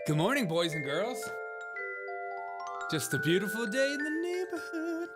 Good morning, boys and girls. Just a beautiful day in the neighborhood.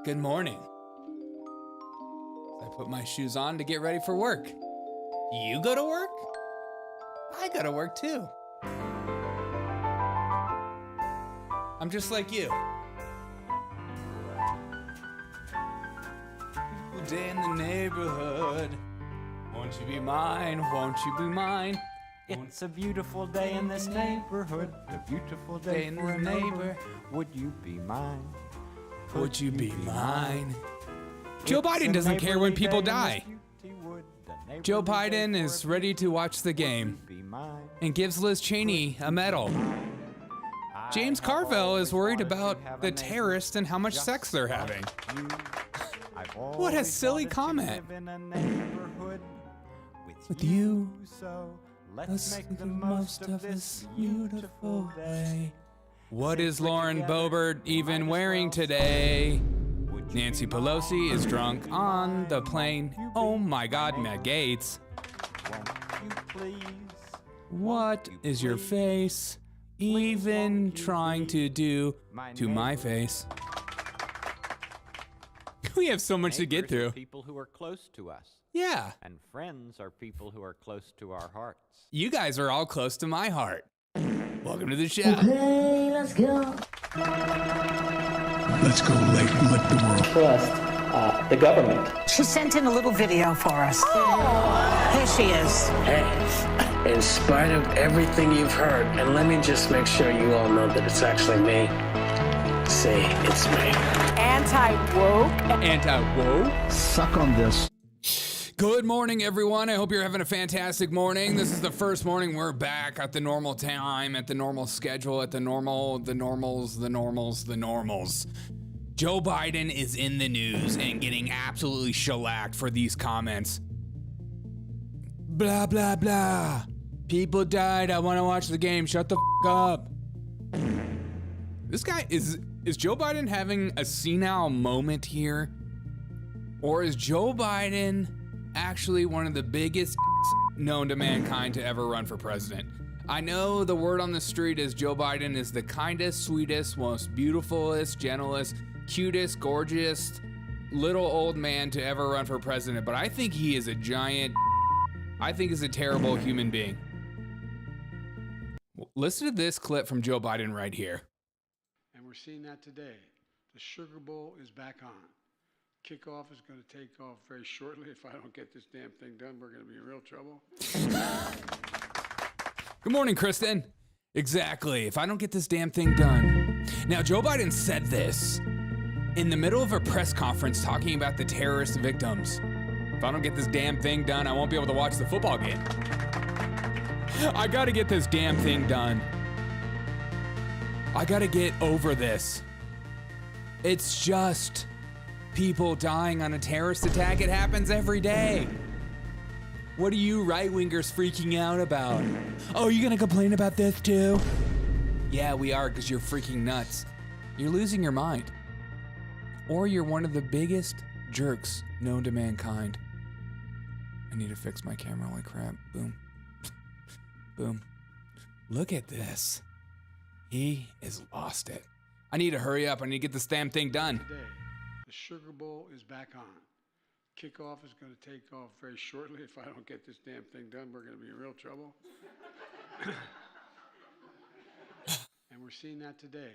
Good morning. I put my shoes on to get ready for work. You go to work? I go to work too. I'm just like you. Beautiful day in the neighborhood. Won't you be mine? Won't you be mine? It's a beautiful day in this neighborhood. A beautiful day for a neighbor. Would you be mine? Would you be mine? Joe Biden doesn't care when people die. Joe Biden is ready to watch the game and gives Liz Cheney a medal. James Carville is worried about the terrorists and how much sex they're having. What a silly comment. With you, let's make the most of this beautiful day. What is Lauren Boebert even wearing today? Nancy Pelosi is drunk on the plane. Oh my God, Matt Gaetz. What is your face even trying to do to my face? We have so much to get through. People who are close to us. Yeah. And friends are people who are close to our hearts. You guys are all close to my heart. Welcome to the show. Okay, let's go. Let's go, Leighton. Let the world trust the government. She sent in a little video for us. Oh. Here she is. Hey, in spite of everything you've heard, and let me just make sure you all know that it's actually me. Say, it's me. Anti-woke. Anti-woke? suck on this. Good morning, everyone. I hope you're having a fantastic morning. This is the first morning we're back at the normal time, at the normal schedule, at the normals. Joe Biden is in the news and getting absolutely shellacked for these comments. Blah, blah, blah. People died. I want to watch the game. Shut the f*** up. This guy, is Joe Biden having a senile moment here? Or is Joe Biden actually one of the biggest known to mankind to ever run for president? I know the word on the street is Joe Biden is the kindest, sweetest, most beautifulest, gentlest, cutest, gorgeous little old man to ever run for president, but I think he is a giant, I think he's a terrible human being. Listen to this clip from Joe Biden right here. And we're seeing that today. The Sugar Bowl is back on. Kickoff is going to take off very shortly. If I don't get this damn thing done, we're going to be in real trouble. Good morning, Kristen. Exactly. If I don't get this damn thing done. Now, Joe Biden said this in the middle of a press conference talking about the terrorist victims. If I don't get this damn thing done, I won't be able to watch the football game. I got to get this damn thing done. I got to get over this. It's just people dying on a terrorist attack. It happens every day. What are you right-wingers freaking out about? Oh, you gonna complain about this too? Yeah, we are, because you're freaking nuts. You're losing your mind. Or you're one of the biggest jerks known to mankind. I need to fix my camera like crap. Boom. Boom. Look at this. He has lost it. I need to hurry up. I need to get this damn thing done. Today, the Sugar Bowl is back on. Kickoff is going to take off very shortly. If I don't get this damn thing done, we're going to be in real trouble. And we're seeing that today.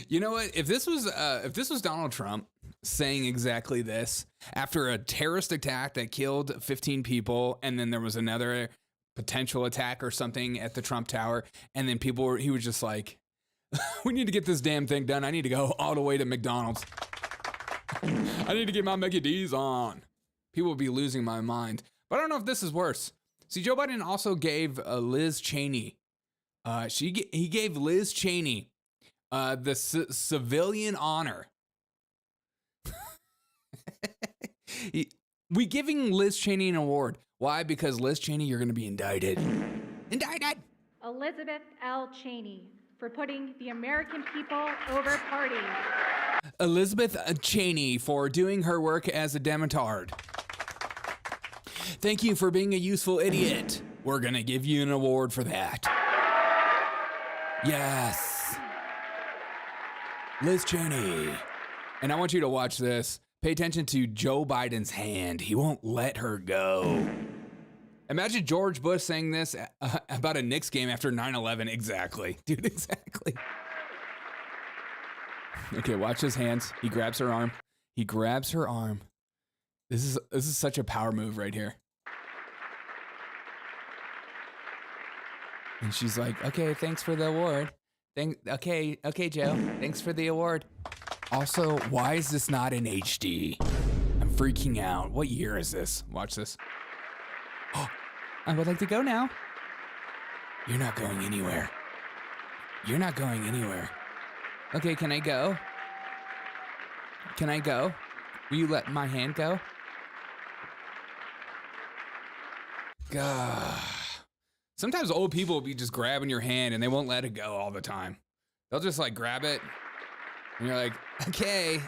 You know what? If this was Donald Trump saying exactly this after a terrorist attack that killed 15 people, and then there was another potential attack or something at the Trump Tower, and then he was just like, we need to get this damn thing done. I need to go all the way to McDonald's. I need to get my Mickey D's on. People would be losing my mind. But I don't know if this is worse. See, Joe Biden also gave Liz Cheney. He gave Liz Cheney the civilian honor. We giving Liz Cheney an award. Why? Because Liz Cheney, you're going to be indicted. Indicted. Elizabeth L. Cheney for putting the American people over party. Elizabeth Cheney for doing her work as a dementard. Thank you for being a useful idiot. We're gonna give you an award for that. Yes. Liz Cheney. And I want you to watch this. Pay attention to Joe Biden's hand. He won't let her go. Imagine George Bush saying this about a Knicks game after 9/11. Exactly. Dude, exactly. Okay, watch his hands. He grabs her arm. He grabs her arm. This is such a power move right here. And she's like, okay, thanks for the award. Okay, Joe, thanks for the award. Also, why is this not in HD? I'm freaking out. What year is this? Watch this. Oh, I would like to go now. You're not going anywhere. You're not going anywhere. Okay, can I go? Can I go? Will you let my hand go? God. Sometimes old people will be just grabbing your hand and they won't let it go all the time. They'll just like grab it and you're like, okay,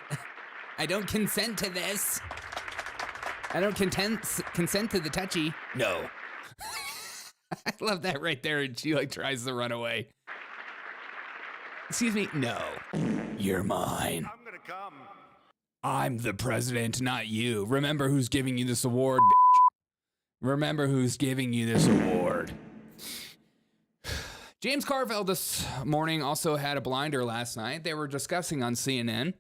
I don't consent to this. I don't consent to the touchy. No. I love that right there. And she like tries to run away. Excuse me. No, you're mine. I'm gonna come. I'm the president, not you. Remember who's giving you this award, bitch. Remember who's giving you this award. James Carville this morning also had a blinder last night. They were discussing on CNN.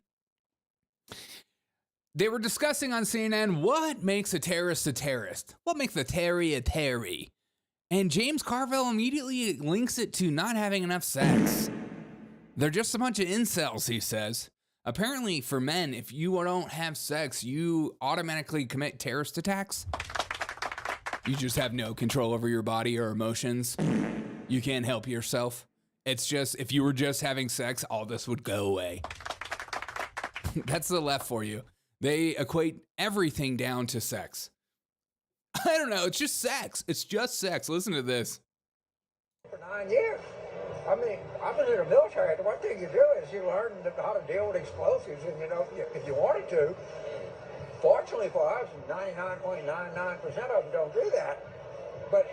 What makes a terrorist a terrorist? What makes a Terry a Terry? And James Carville immediately links it to not having enough sex. They're just a bunch of incels, he says. Apparently, for men, if you don't have sex, you automatically commit terrorist attacks. You just have no control over your body or emotions. You can't help yourself. It's just, if you were just having sex, all this would go away. That's the left for you. They equate everything down to sex. I don't know, it's just sex. It's just sex. Listen to this. For 9 years. I mean, I've been in the military. The one thing you do is you learn how to deal with explosives, and you know, if you wanted to. Fortunately for us, 99.99% of them don't do that. But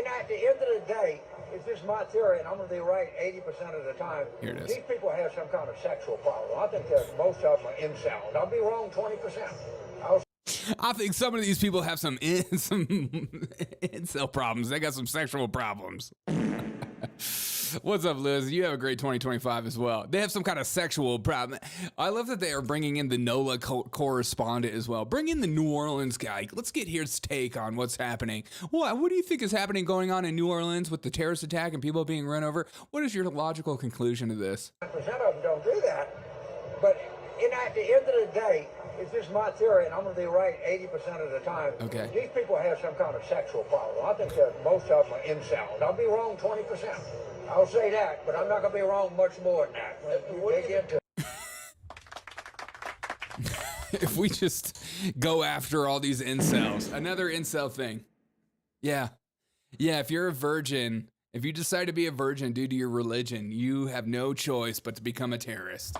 at the end of the day, it's just my theory, and I'm going to be right 80% of the time. Here it is. These people have some kind of sexual problem. I think that most of them are incels. I'll be wrong 20%. I think some of these people have some incel problems. They got some sexual problems. What's up, Liz? You have a great 2025 as well. They have some kind of sexual problem. I love that they are bringing in the NOLA correspondent as well. Bring in the New Orleans guy. Let's get his take on what's happening. What do you think is happening going on in New Orleans with the terrorist attack and people being run over? What is your logical conclusion to this? 9% of them don't do that. But at the end of the day, it's just my theory, and I'm going to be right 80% of the time. Okay. These people have some kind of sexual problem. I think that most of them are incels. I'll be wrong 20%. I'll say that, but I'm not going to be wrong much more than that. If we just go after all these incels, another incel thing. Yeah, if you're a virgin, if you decide to be a virgin due to your religion, you have no choice but to become a terrorist.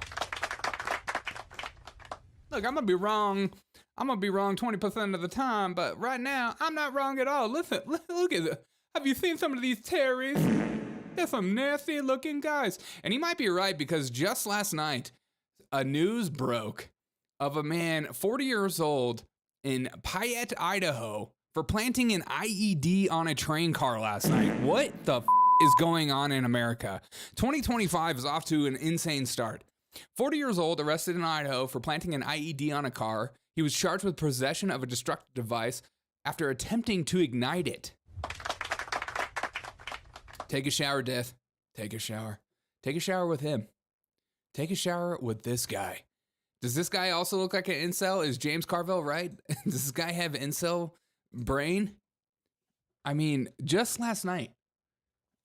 Look, I'm going to be wrong 20% of the time, but right now, I'm not wrong at all. Listen, look at it. Have you seen some of these terrorists? They're some nasty looking guys. And he might be right, because just last night, a news broke of a man 40 years old in Piet, Idaho, for planting an IED on a train car last night. What the is going on in America? 2025 is off to an insane start. 40 years old, arrested in Idaho for planting an IED on a car. He was charged with possession of a destructive device after attempting to ignite it. Take a shower, Death. Take a shower. Take a shower with him. Take a shower with this guy. Does this guy also look like an incel? Is James Carville right? Does this guy have incel brain? I mean, just last night.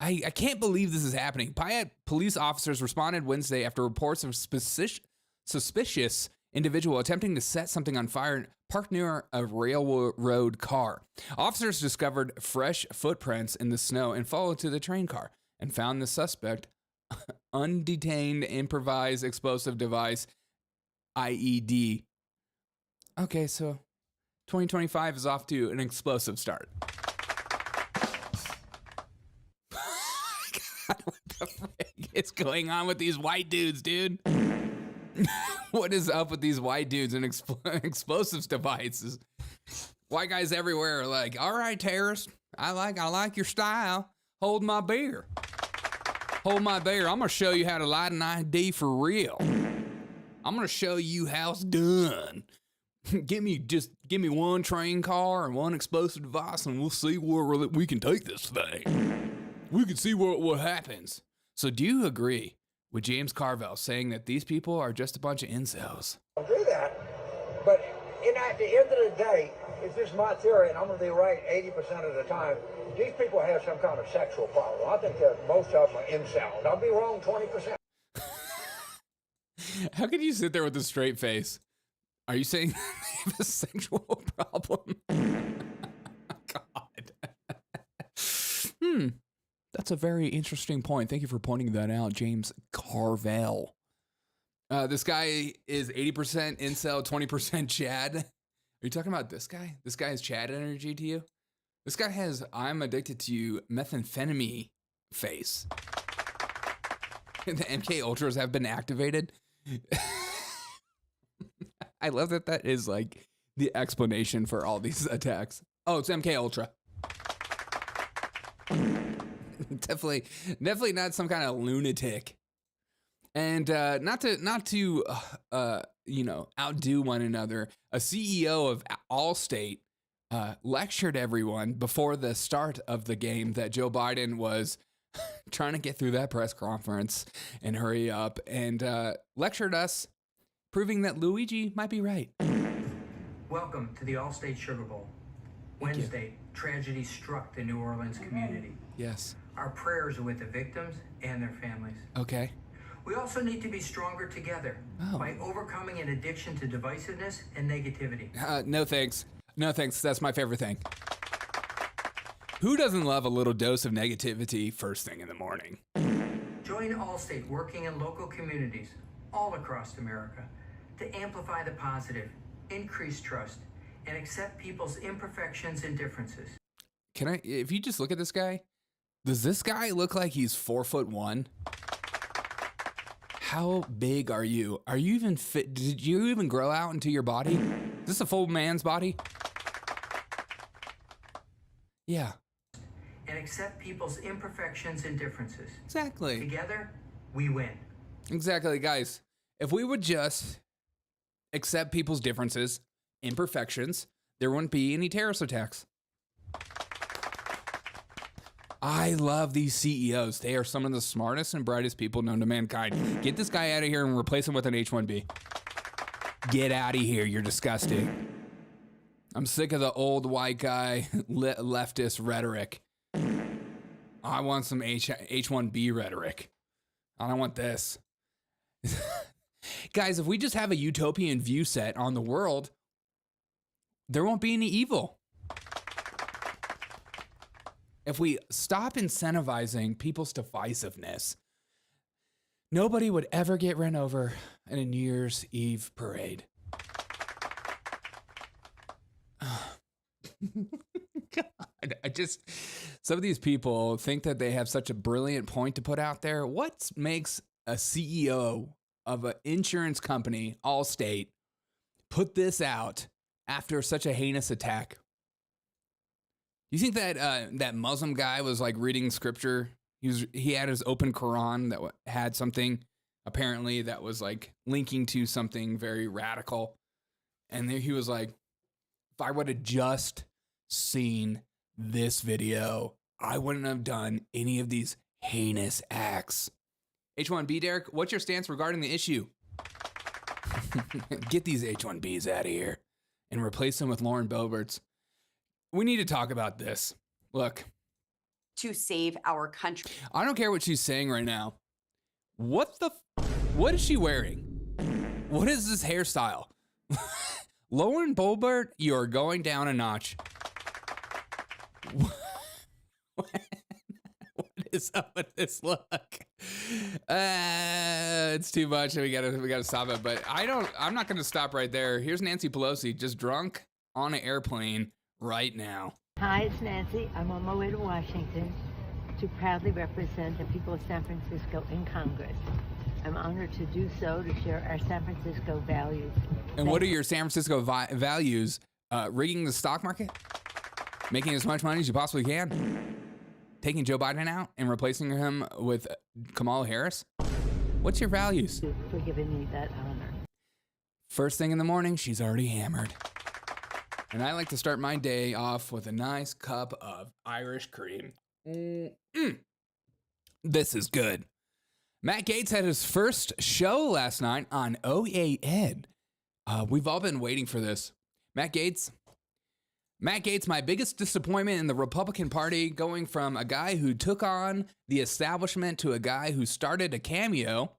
I can't believe this is happening. Piet police officers responded Wednesday after reports of suspicious individual attempting to set something on fire parked near a railroad car. Officers discovered fresh footprints in the snow and followed to the train car and found the suspect undetained improvised explosive device IED. Okay, so 2025 is off to an explosive start. the frick is going on with these white dudes, dude? What is up with these white dudes and explosives devices? White guys everywhere are like, all right, terrorist, I like your style. Hold my beer. Hold my beer. I'm gonna show you how to light an ID for real. I'm gonna show you how it's done. Give me one train car and one explosive device, and we'll see where we can take this thing. We can see what happens. So do you agree with James Carville saying that these people are just a bunch of incels? I'll do that, but at the end of the day, it's just my theory, and I'm going to be right 80% of the time. These people have some kind of sexual problem. I think that most of them are incels. I'll be wrong 20%. How could you sit there with a straight face? Are you saying they have a sexual problem? God. That's a very interesting point. Thank you for pointing that out, James Carville. This guy is 80% incel, 20% Chad. Are you talking about this guy? This guy has Chad energy to you? This guy has I'm addicted to methamphetamine face. The MK Ultras have been activated. I love that that is like the explanation for all these attacks. Oh, it's MK Ultra. Definitely not some kind of lunatic. And not to outdo one another, a CEO of Allstate lectured everyone before the start of the game that Joe Biden was trying to get through that press conference and hurry up, and lectured us, proving that Luigi might be right. Welcome to the Allstate Sugar Bowl. Wednesday, tragedy struck the New Orleans community. Yes. Our prayers are with the victims and their families. Okay. We also need to be stronger together by overcoming an addiction to divisiveness and negativity. No thanks. No thanks. That's my favorite thing. Who doesn't love a little dose of negativity first thing in the morning? Join Allstate working in local communities all across America to amplify the positive, increase trust, and accept people's imperfections and differences. If you just look at this guy, does this guy look like he's 4'1"? How big are you? Are you even fit? Did you even grow out into your body? Is this a full man's body? Yeah. And accept people's imperfections and differences. Exactly. Together, we win. Exactly, guys. If we would just accept people's differences, imperfections, there wouldn't be any terrorist attacks. I love these CEOs. They are some of the smartest and brightest people known to mankind. Get this guy out of here and replace him with an H-1B. Get out of here. You're disgusting. I'm sick of the old white guy leftist rhetoric. I want some H-1B rhetoric. I don't want this. Guys, if we just have a utopian view set on the world, there won't be any evil. If we stop incentivizing people's divisiveness, nobody would ever get run over in a New Year's Eve parade. God, some of these people think that they have such a brilliant point to put out there. What makes a CEO of an insurance company, Allstate, put this out after such a heinous attack? You think that that Muslim guy was like reading scripture? He had his open Quran that had something apparently that was like linking to something very radical. And then he was like, if I would have just seen this video, I wouldn't have done any of these heinous acts. H-1B, Derek, what's your stance regarding the issue? Get these H-1Bs out of here and replace them with Lauren Boeberts. We need to talk about this. Look. To save our country. I don't care what she's saying right now. What is she wearing? What is this hairstyle? Lauren Boebert, you're going down a notch. What is up with this look? It's too much. We gotta stop it. But I'm not gonna stop right there. Here's Nancy Pelosi, just drunk on an airplane right now. Hi, it's Nancy. I'm on my way to Washington. to proudly represent the people of San Francisco in Congress. I'm honored to do so, to share our San Francisco values. And what are your San Francisco values? Rigging the stock market? Making as much money as you possibly can? Taking Joe Biden out and replacing him with Kamala Harris? What's your values? For giving me that honor. First thing in the morning, she's already hammered. And I like to start my day off with a nice cup of Irish cream. This is good. Matt Gaetz had his first show last night on OANN. We've all been waiting for this. Matt Gaetz, my biggest disappointment in the Republican Party, going from a guy who took on the establishment to a guy who started a Cameo,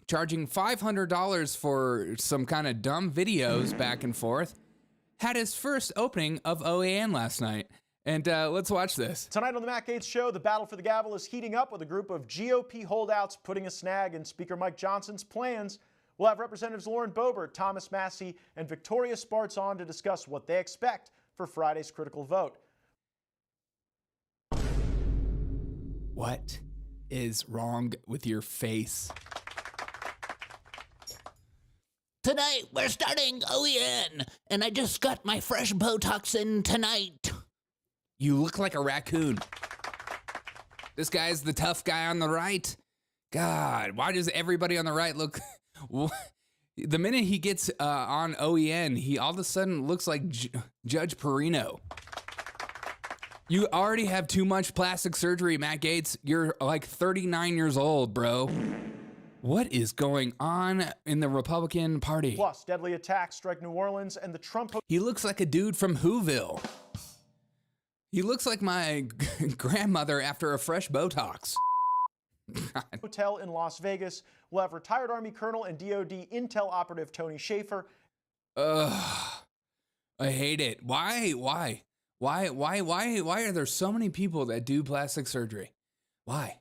charging $500 for some kind of dumb videos back and forth, had his first opening of OANN last night. And let's watch this. Tonight on the Matt Gaetz Show, the battle for the gavel is heating up with a group of GOP holdouts putting a snag in Speaker Mike Johnson's plans. We'll have Representatives Lauren Boebert, Thomas Massie, and Victoria Spartz on to discuss what they expect for Friday's critical vote. What is wrong with your face? Tonight, we're starting OANN, and I just got my fresh Botox in tonight. You look like a raccoon. This guy's the tough guy on the right. God, why does everybody on the right look... The minute he gets on OANN, he all of a sudden looks like Judge Perino. You already have too much plastic surgery, Matt Gaetz. You're like 39 years old, bro. What is going on in the Republican Party? Plus, deadly attacks strike New Orleans and the Trump... He looks like a dude from Whoville. He looks like my grandmother after a fresh Botox. Hotel in Las Vegas. We'll have retired Army Colonel and DOD Intel operative Tony Shaffer. Ugh. I hate it. Why are there so many people that do plastic surgery? Why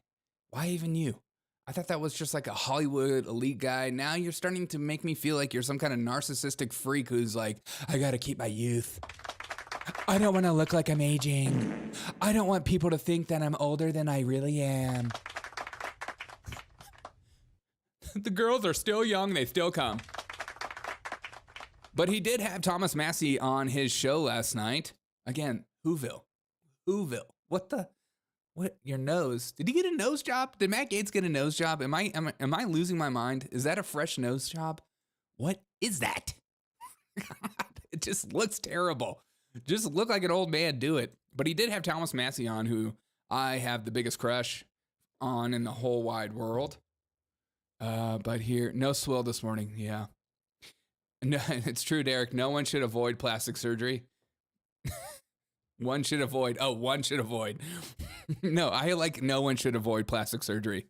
even you? I thought that was just like a Hollywood elite guy. Now you're starting to make me feel like you're some kind of narcissistic freak who's like, I gotta keep my youth. I don't want to look like I'm aging. I don't want people to think that I'm older than I really am. The girls are still young. They still come. But he did have Thomas Massie on his show last night. Again, Whoville. What? Your nose? Did he get a nose job? Did Matt Gaetz get a nose job? Am I losing my mind? Is that a fresh nose job? What is that? It just looks terrible. Just look like an old man. Do it. But he did have Thomas Massie on, who I have the biggest crush on in the whole wide world. But here, no swill this morning. Yeah. No, it's true, Derek. No one should avoid plastic surgery. One should avoid. No, I like no one should avoid plastic surgery.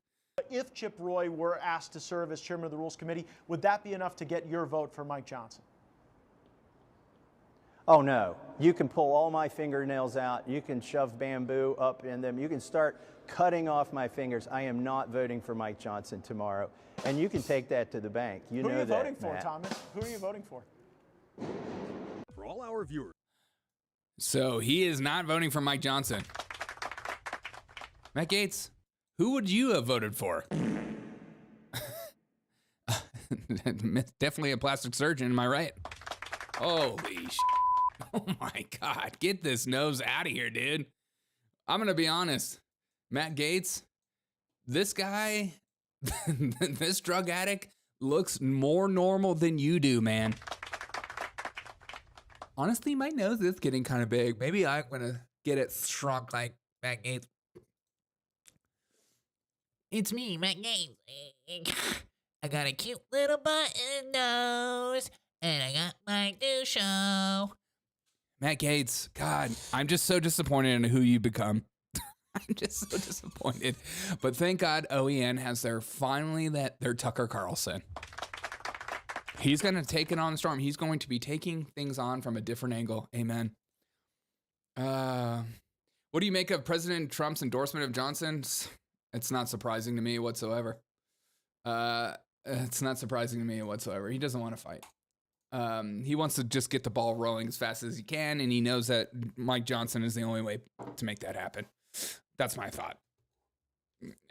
If Chip Roy were asked to serve as chairman of the Rules Committee, would that be enough to get your vote for Mike Johnson? Oh, no. You can pull all my fingernails out. You can shove bamboo up in them. You can start cutting off my fingers. I am not voting for Mike Johnson tomorrow. And you can take that to the bank. You know that, Who are you voting for, Matt. Thomas? Who are you voting for? For all our viewers. So he is not voting for Mike Johnson. Matt Gaetz, who would you have voted for? Definitely a plastic surgeon, am I right? Holy shit. Oh my God, get this nose out of here, dude. I'm gonna be honest. Matt Gaetz, this guy, this drug addict looks more normal than you do, man. Honestly, my nose is getting kind of big. Maybe I'm gonna get it shrunk like Matt Gaetz. It's me, Matt Gaetz. I got a cute little button nose, and I got my new show. Matt Gaetz, God, I'm just so disappointed in who you become. I'm just so disappointed. But thank God OANN has their Tucker Carlson. He's going to take it on the storm. He's going to be taking things on from a different angle. Amen. What do you make of President Trump's endorsement of Johnson? It's not surprising to me whatsoever. It's not surprising to me whatsoever. He doesn't want to fight. He wants to just get the ball rolling as fast as he can, and he knows that Mike Johnson is the only way to make that happen. That's my thought.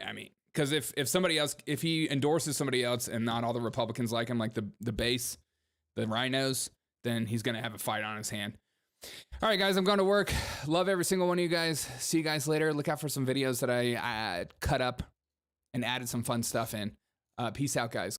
I mean, because if somebody else, if he endorses somebody else and not all the Republicans like him, like the base, the rhinos, then he's going to have a fight on his hand. All right, guys, I'm going to work. Love every single one of you guys. See you guys later. Look out for some videos that I cut up and added some fun stuff in. Peace out, guys.